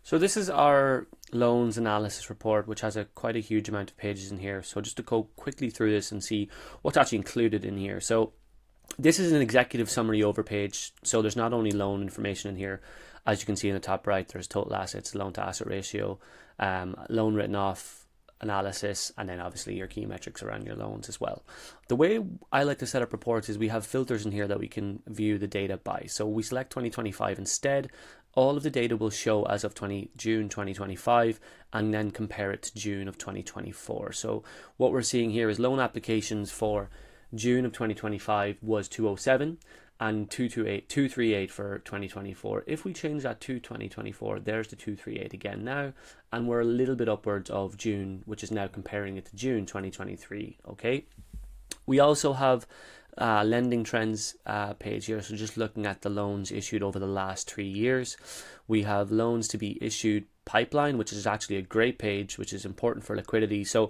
So this is our loans analysis report, which has quite a huge amount of pages in here. So just to go quickly through this and see what's actually included in here. So this is an executive summary overpage. So there's not only loan information in here, as you can see in the top right, there's total assets, loan to asset ratio, loan written off analysis, and then obviously your key metrics around your loans as well. The way I like to set up reports is we have filters in here that we can view the data by. So we select 2025 instead. All of the data will show as of June 2025 and then compare it to June of 2024. So what we're seeing here is loan applications for June of 2025 was 207 and 238 for 2024. If we change that to 2024, there's the 238 again now, and we're a little bit upwards of June, which is now comparing it to June 2023. Okay, we also have lending trends page here, so just looking at the loans issued over the last 3 years. We have loans to be issued pipeline, which is actually a great page, which is important for liquidity. So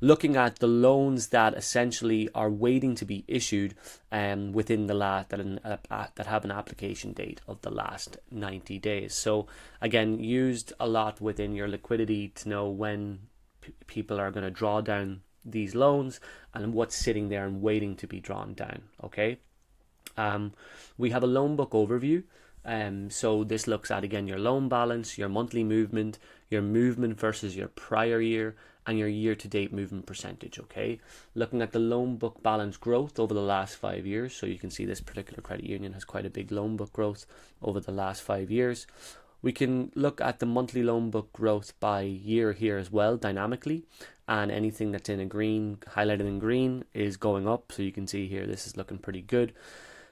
looking at the loans that essentially are waiting to be issued within the last that have an application date of the last 90 days. So again, used a lot within your liquidity to know when people are going to draw down these loans and what's sitting there and waiting to be drawn down. Okay, we have a loan book overview. So this looks at, again, your loan balance, your monthly movement, your movement versus your prior year, and your year-to-date movement percentage. Okay, looking at the loan book balance growth over the last 5 years. So you can see this particular credit union has quite a big loan book growth over the last 5 years. We can look at the monthly loan book growth by year here as well, dynamically, and anything that's in a green, highlighted in green, is going up. So you can see here, this is looking pretty good.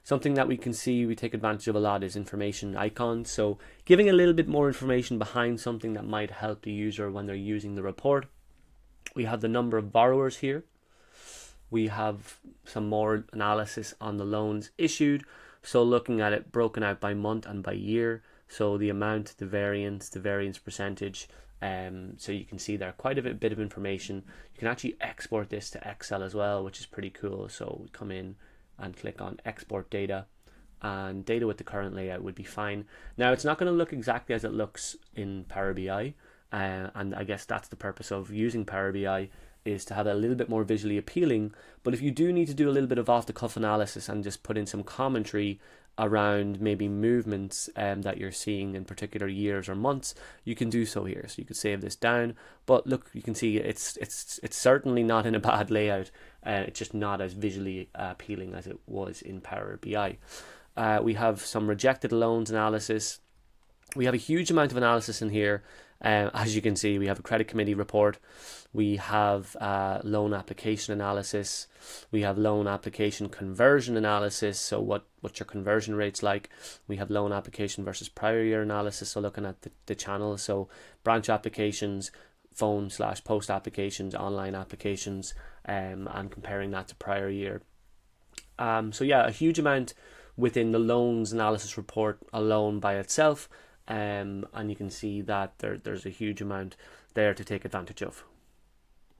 Something that we can see we take advantage of a lot is information icons. So giving a little bit more information behind something that might help the user when they're using the report. We have the number of borrowers here. We have some more analysis on the loans issued. So looking at it broken out by month and by year. So the amount, the variance percentage. So you can see there quite a bit of information. You can actually export this to Excel as well, which is pretty cool. So we come in and click on export data, and data with the current layout would be fine. Now it's not going to look exactly as it looks in Power BI, and I guess that's the purpose of using Power BI, is to have it a little bit more visually appealing. But if you do need to do a little bit of off-the-cuff analysis and just put in some commentary around maybe movements that you're seeing in particular years or months, you can do so here. So you could save this down, but look, you can see it's certainly not in a bad layout. It's just not as visually appealing as it was in Power BI. We have some rejected loans analysis. We have a huge amount of analysis in here. As you can see, we have a credit committee report. We have loan application analysis. We have loan application conversion analysis. So what's your conversion rates like? We have loan application versus prior year analysis. So looking at the channels, so branch applications, phone/post applications, online applications, and comparing that to prior year. So yeah, a huge amount within the loans analysis report alone by itself. And you can see that there's a huge amount there to take advantage of.